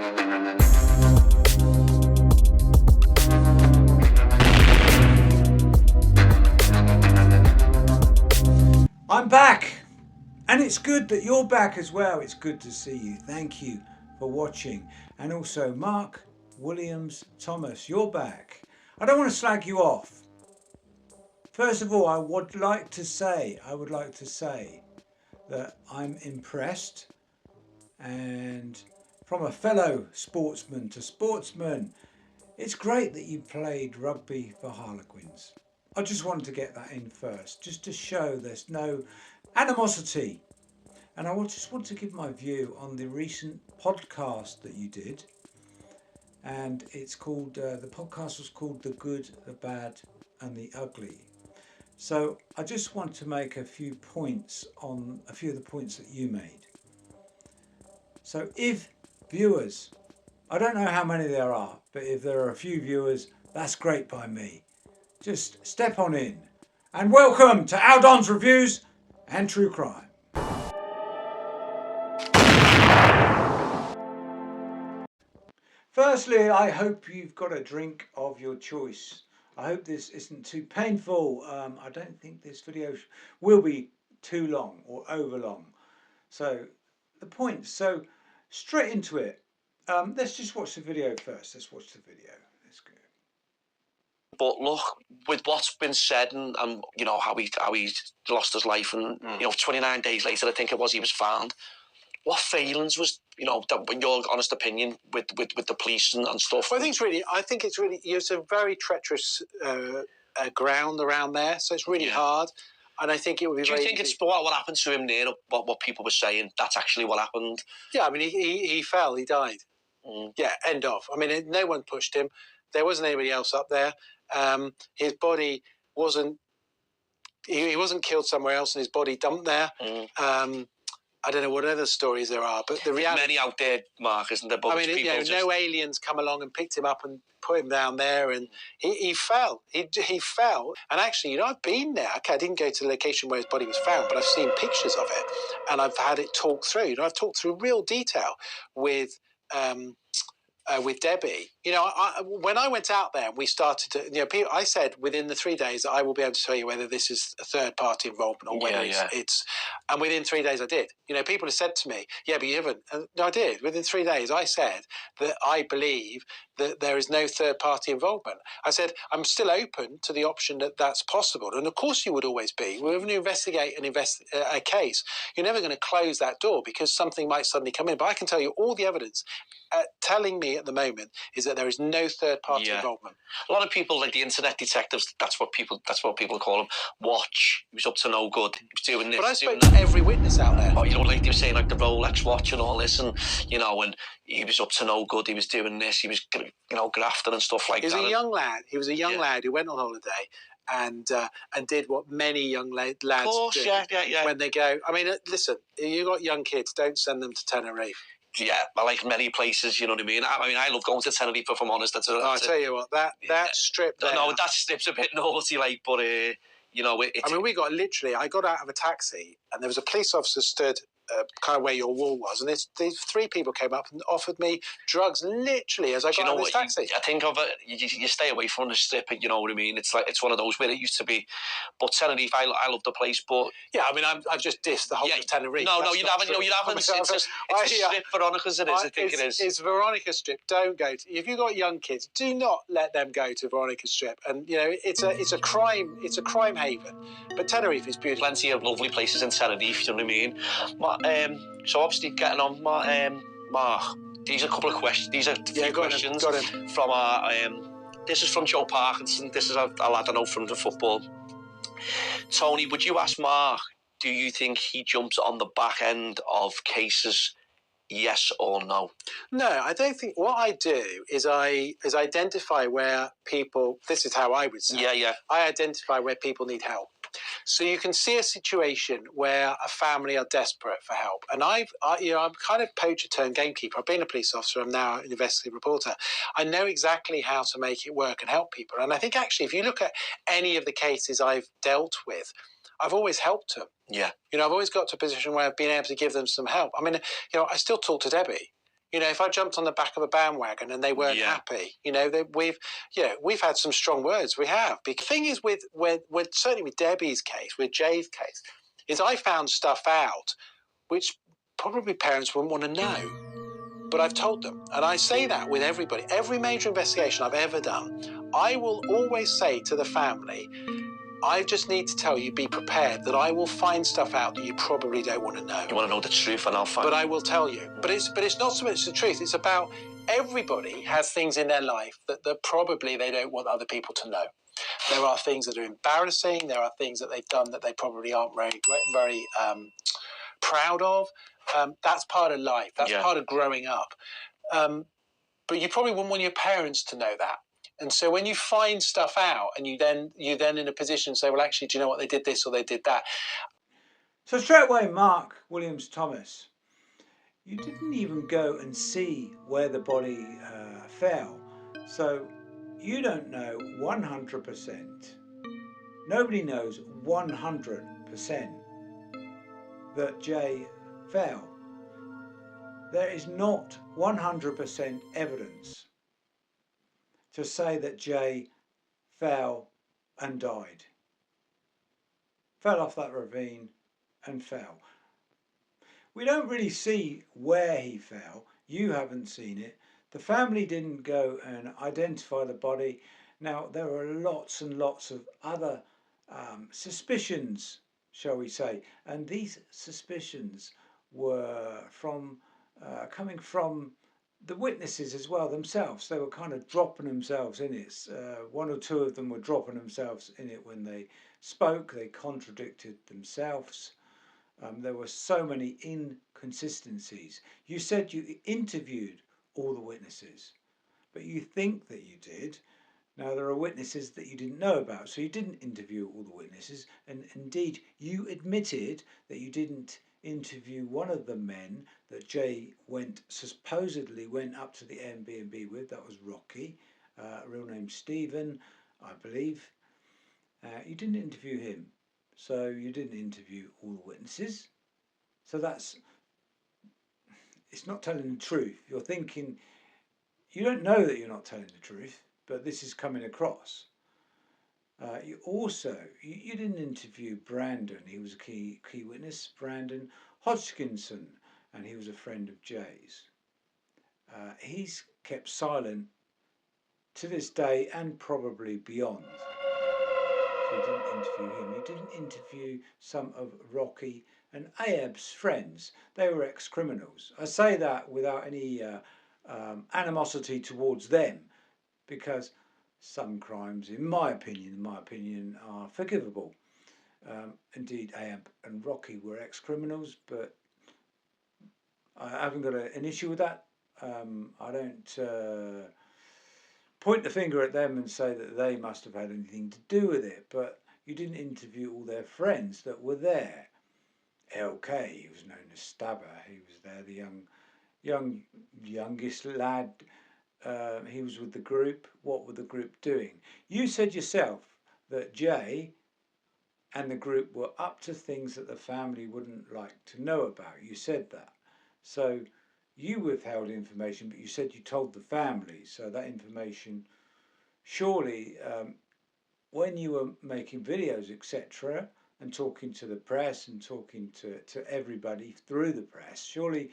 I'm back, and it's good that you're back as well. It's good to see you. Thank you for watching. And also Mark Williams Thomas, you're back. I don't want to slag you off. First of all, I would like to say that I'm impressed, and from a fellow sportsman to sportsman, it's great that you played rugby for Harlequins. I just wanted to get that in first, just to show there's no animosity. And I just want to give my view on the recent podcast that you did. And it's called, the podcast was called The Good, the Bad and the Ugly. So I just want to make a few points on a few of the points that you made. So if viewers, I don't know how many there are, but if there are a few viewers, that's great by me. Just step on in. And welcome to Al Don's Reviews and True Crime. Firstly, I hope you've got a drink of your choice. I hope this isn't too painful. I don't think this video will be too long or over long. So the points, so straight into it. Let's just watch the video first. Let's watch the video. Let's go. But look, with what's been said and you know, how he lost his life and, you know, 29 days later, I think it was, he was found. What failings was, you know, in your honest opinion, with the police and stuff? Well, I think it's really, it's a very treacherous ground around there, so it's really hard. And I think it would be. Do you think it's what happened to him there? What people were saying? That's actually what happened. Yeah, I mean, he fell, he died. Yeah, end of. I mean, no one pushed him. There wasn't anybody else up there. His body wasn't. He wasn't killed somewhere else, and his body dumped there. I don't know what other stories there are, but the reality... There's many out there, Mark, isn't there? But I mean, you know, no aliens come along and picked him up and put him down there, and he fell. He fell. And actually, you know, I've been there. Okay, I didn't go to the location where his body was found, but I've seen pictures of it, and I've had it talked through. You know, I've talked through real detail with Debbie. You know, when I went out there and we started to, you know, I said within the 3 days that I will be able to tell you whether this is a third party involvement or whether it's, and within 3 days I did. You know, people have said to me, yeah, but you haven't. No, I did. Within 3 days I said that I believe that there is no third party involvement. I said, I'm still open to the option that that's possible. And of course you would always be. When you investigate a case, you're never going to close that door because something might suddenly come in. But I can tell you all the evidence telling me at the moment is that there is no third party involvement. A lot of people, like the internet detectives, that's what people call them. Watch. He was up to no good. He was doing this. But I spoke to every witness out there. Oh, you know, like they were saying, like the Rolex watch and all this, and you know, and he was up to no good. He was doing this. He was, you know, grafting and stuff like that. He was a young lad. He was a young lad who went on holiday and did what many young lads do when they go. I mean, listen, you got young kids. Don't send them to Tenerife. Yeah, I like many places, you know what I mean? I mean, I love going to Tenerife, if I'm honest. I'll tell you what, that strip there... No, that strip's a bit naughty, like, but, you know... I mean, I got out of a taxi, and there was a police officer stood kind of where your wall was, and these three people came up and offered me drugs literally as I got out of this taxi. I think of it, you stay away from the strip, you know what I mean? It's like, it's one of those where it used to be. But Tenerife, I love the place, but... Yeah, I mean, I've just dissed the whole of Tenerife. No, you haven't. It's a strip, Veronica's it is, I think it is. It's Veronica's strip. Don't go to... If you've got young kids, do not let them go to Veronica's strip. And, you know, it's a crime haven. But Tenerife is beautiful. Plenty of lovely places in Tenerife, you know what I mean? So obviously getting on, Mark, these are a couple of questions. These are three questions from our. This is from Joe Parkinson. This is a lad I know from the football. Tony, would you ask Mark? Do you think he jumps on the back end of cases? Yes or no? No, I don't think. What I do is identify where people. This is how I would say. Yeah. I identify where people need help. So you can see a situation where a family are desperate for help. And I'm kind of poacher turned gamekeeper. I've been a police officer. I'm now an investigative reporter. I know exactly how to make it work and help people. And I think actually, if you look at any of the cases I've dealt with, I've always helped them. Yeah. You know, I've always got to a position where I've been able to give them some help. I mean, you know, I still talk to Debbie. You know, if I jumped on the back of a bandwagon and they weren't happy, you know, we've had some strong words. We have. The thing is with certainly with Debbie's case, with Jay's case, is I found stuff out which probably parents wouldn't want to know. But I've told them, and I say that with everybody. Every major investigation I've ever done, I will always say to the family, I just need to tell you, be prepared that I will find stuff out that you probably don't want to know. You want to know the truth, and I'll find. But I will tell you. But it's not so much the truth. It's about everybody has things in their life that probably they don't want other people to know. There are things that are embarrassing. There are things that they've done that they probably aren't very proud of. That's part of life. That's part of growing up. But you probably wouldn't want your parents to know that. And so when you find stuff out and you're then in a position to say, well, actually, do you know what? They did this or they did that. So straight away, Mark Williams Thomas, you didn't even go and see where the body fell. So you don't know 100%. Nobody knows 100% that Jay fell. There is not 100% evidence to say that Jay fell and died. Fell off that ravine and fell. We don't really see where he fell. You haven't seen it. The family didn't go and identify the body. Now, there are lots and lots of other suspicions, shall we say, and these suspicions were coming from the witnesses as well themselves. They were kind of dropping themselves in it. One or two of them were dropping themselves in it when they spoke. They contradicted themselves. There were so many inconsistencies. You said you interviewed all the witnesses, but you think that you did. Now, there are witnesses that you didn't know about, so you didn't interview all the witnesses, and indeed you admitted that you didn't interview one of the men that Jay supposedly went up to the Airbnb with. That was Rocky, real name Stephen, I believe. You didn't interview him, so you didn't interview all the witnesses. So it's not telling the truth. You're thinking, you don't know that you're not telling the truth, but this is coming across. You didn't interview Brandon. He was a key witness, Brandon Hodgkinson, and he was a friend of Jay's. He's kept silent to this day and probably beyond. So you didn't interview him. You didn't interview some of Rocky and Ahab's friends. They were ex-criminals. I say that without any animosity towards them, because some crimes, in my opinion, are forgivable. Indeed, Ahab and Rocky were ex-criminals, but I haven't got an issue with that. I don't point the finger at them and say that they must have had anything to do with it, but you didn't interview all their friends that were there. LK, he was known as Stabber, he was there, the youngest lad. He was with the group. What were the group doing? You said yourself that Jay and the group were up to things that the family wouldn't like to know about. You said that. So you withheld information, but you said you told the family. So that information, surely, when you were making videos, etc., and talking to the press and talking to everybody through the press, surely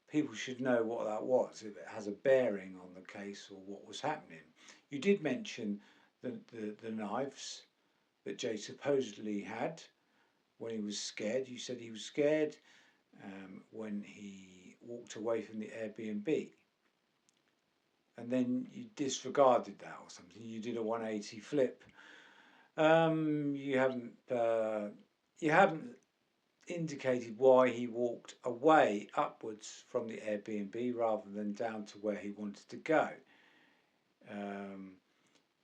people should know what that was, if it has a bearing on the case or what was happening. You did mention the knives that Jay supposedly had when he was scared. You said he was scared when he walked away from the Airbnb. And then you disregarded that or something. You did a 180 flip. You haven't indicated why he walked away upwards from the Airbnb rather than down to where he wanted to go.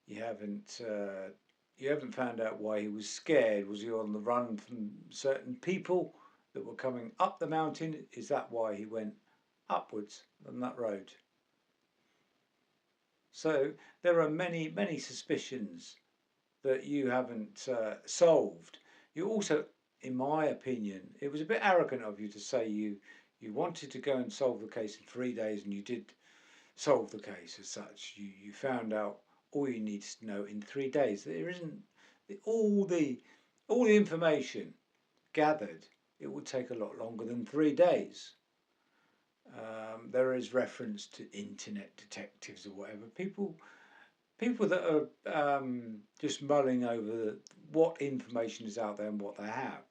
You haven't found out why he was scared. Was he on the run from certain people that were coming up the mountain? Is that why he went upwards on that road? So there are many suspicions that you haven't solved. You also, in my opinion, it was a bit arrogant of you to say you You wanted to go and solve the case in 3 days, and you did solve the case as such. You found out all you needed to know in 3 days. There isn't all the information gathered. It would take a lot longer than 3 days. There is reference to internet detectives or whatever. People that are just mulling over what information is out there and what they have.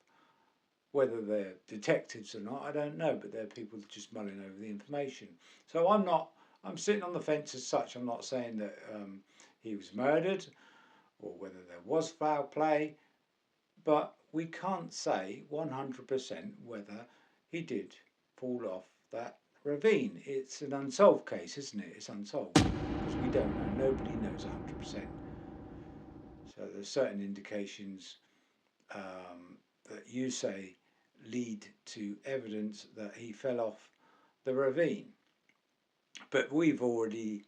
Whether they're detectives or not, I don't know, but they're people just mulling over the information. So I'm sitting on the fence as such. I'm not saying that he was murdered or whether there was foul play, but we can't say 100% whether he did fall off that ravine. It's an unsolved case, isn't it? It's unsolved because we don't know. Nobody knows 100%. So there's certain indications that you say lead to evidence that he fell off the ravine. But we've already,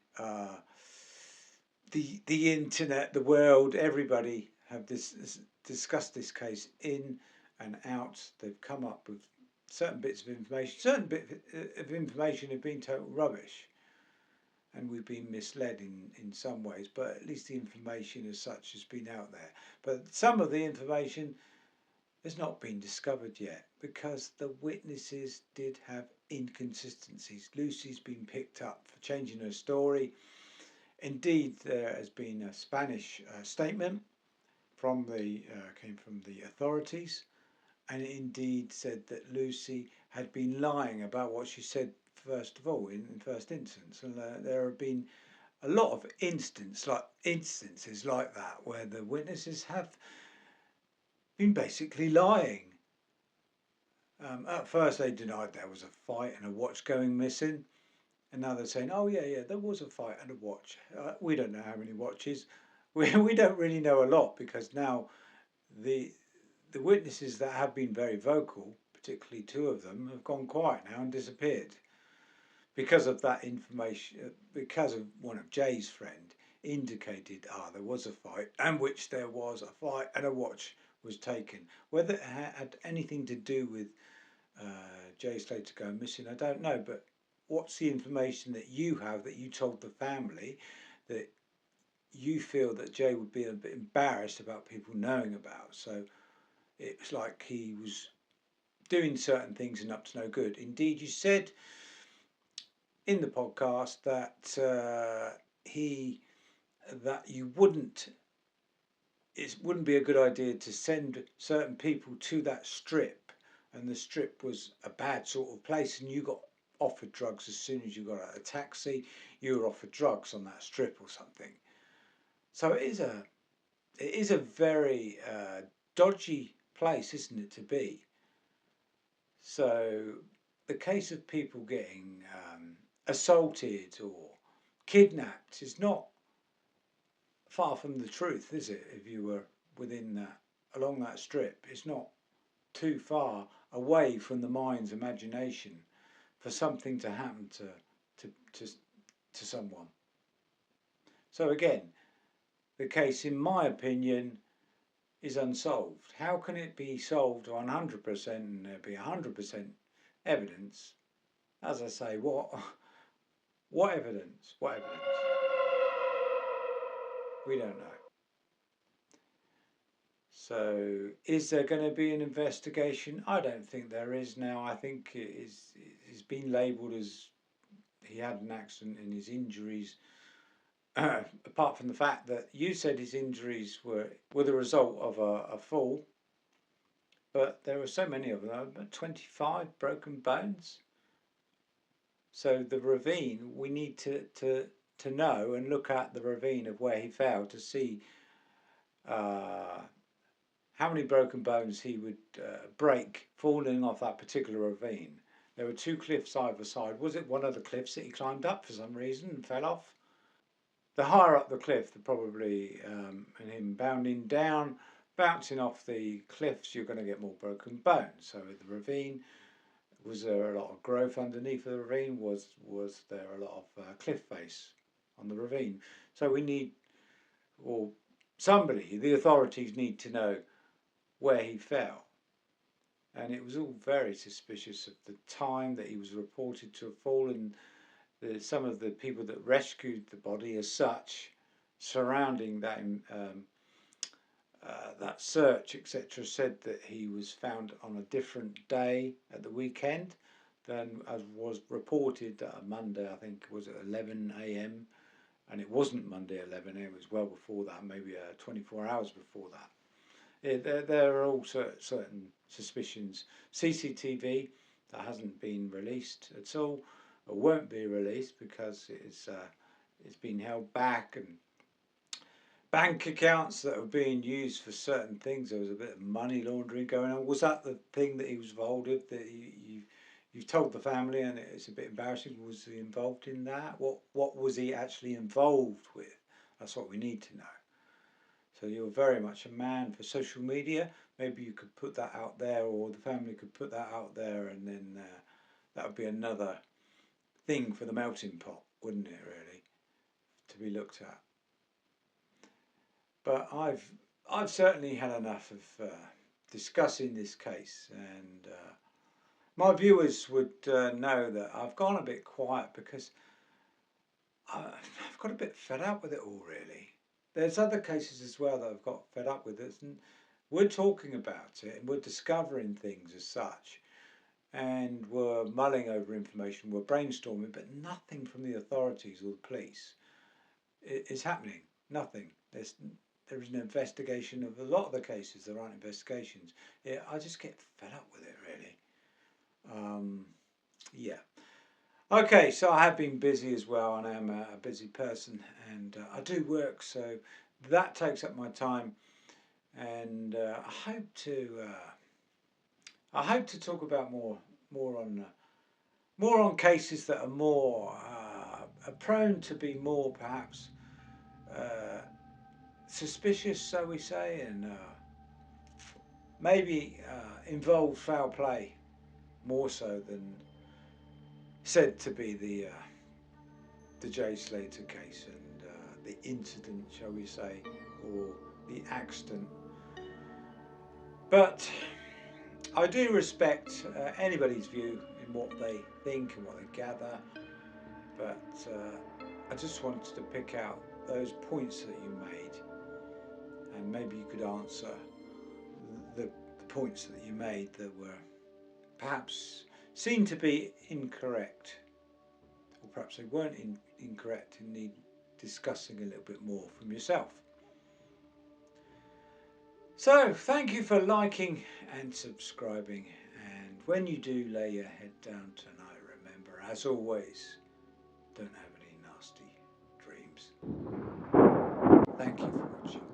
the internet, the world, everybody have discussed this case in and out. They've come up with certain bits of information. Certain bits of information have been total rubbish, and we've been misled in some ways, but at least the information as such has been out there. But some of the information has not been discovered yet because the witnesses did have inconsistencies. Lucy's been picked up for changing her story. Indeed, there has been a Spanish statement came from the authorities, and it indeed said that Lucy had been lying about what she said first of all in first instance, and there have been a lot of instances like that where the witnesses have been basically lying. At first they denied there was a fight and a watch going missing, and now they're saying, oh yeah, there was a fight and a watch. We don't know how many watches. We don't really know a lot because now the witnesses that have been very vocal, particularly 2 of them, have gone quiet now and disappeared because of that information, because of one of Jay's friend indicated there was a fight, and which there was a fight and a watch was taken. Whether it had anything to do with Jay Slater going missing, I don't know, but what's the information that you have that you told the family that you feel that Jay would be a bit embarrassed about people knowing about? So it's like he was doing certain things and up to no good. Indeed, you said in the podcast that it wouldn't be a good idea to send certain people to that strip, and the strip was a bad sort of place, and you got offered drugs as soon as you got out of a taxi. You were offered drugs on that strip or something. So it is a very dodgy place, isn't it, to be? So the case of people getting assaulted or kidnapped is not far from the truth, is it? If you were along that strip, it's not too far away from the mind's imagination for something to happen to someone. So again, the case, in my opinion, is unsolved. How can it be solved 100% and there be 100% evidence? As I say, what evidence? What evidence? We don't know. So is there going to be an investigation? I don't think there is now. I think it's been labelled as he had an accident and his injuries, apart from the fact that you said his injuries were the result of a fall, but there were so many of them, about 25 broken bones. So the ravine, we need to know and look at the ravine of where he fell to see how many broken bones he would break falling off that particular ravine. There were 2 cliffs either side. Was it one of the cliffs that he climbed up for some reason and fell off? The higher up the cliff, probably, and him bounding down, bouncing off the cliffs, you're going to get more broken bones. So the ravine, was there a lot of growth underneath the ravine? Was there a lot of cliff face on the ravine? So we need, or somebody, the authorities need to know where he fell and it was all very suspicious of the time that he was reported to have fallen. Some of the people that rescued the body as such, surrounding that that search, etc., said that he was found on a different day at the weekend than as was reported Monday. I think it was at 11 a.m. and it wasn't Monday 11 a.m. It was well before that, maybe 24 hours before that. There are all certain suspicions. CCTV that hasn't been released at all, or won't be released because it's been held back, and bank accounts that were being used for certain things. There was a bit of money laundering going on. Was that the thing that he was involved with? That you've told the family, and it's a bit embarrassing. Was he involved in that? What was he actually involved with? That's what we need to know. So you're very much a man for social media. Maybe you could put that out there, or the family could put that out there, and then that would be another thing for the melting pot, wouldn't it, really, to be looked at. But I've certainly had enough of discussing this case, and my viewers would know that I've gone a bit quiet because I've got a bit fed up with it all, really. There's other cases as well that I've got fed up with it, and we're talking about it, and we're discovering things as such, and we're mulling over information, we're brainstorming, but nothing from the authorities or the police is happening. Nothing. There is an investigation of a lot of the cases. There aren't investigations. Yeah, I just get fed up with it, really. Yeah. Okay, so I have been busy as well, and I am a busy person, and I do work, so that takes up my time. And I hope to talk about more on cases that are more prone to be more perhaps suspicious, so we say, and maybe involve foul play more so than said to be the Slater case, and the incident, shall we say, or the accident. But I do respect anybody's view in what they think and what they gather, but I just wanted to pick out those points that you made, and maybe you could answer the points that you made that were perhaps seemed to be incorrect, or perhaps they weren't incorrect and need discussing a little bit more from yourself. So thank you for liking and subscribing, and when you do lay your head down tonight, remember, as always, don't have any nasty dreams. Thank you for watching.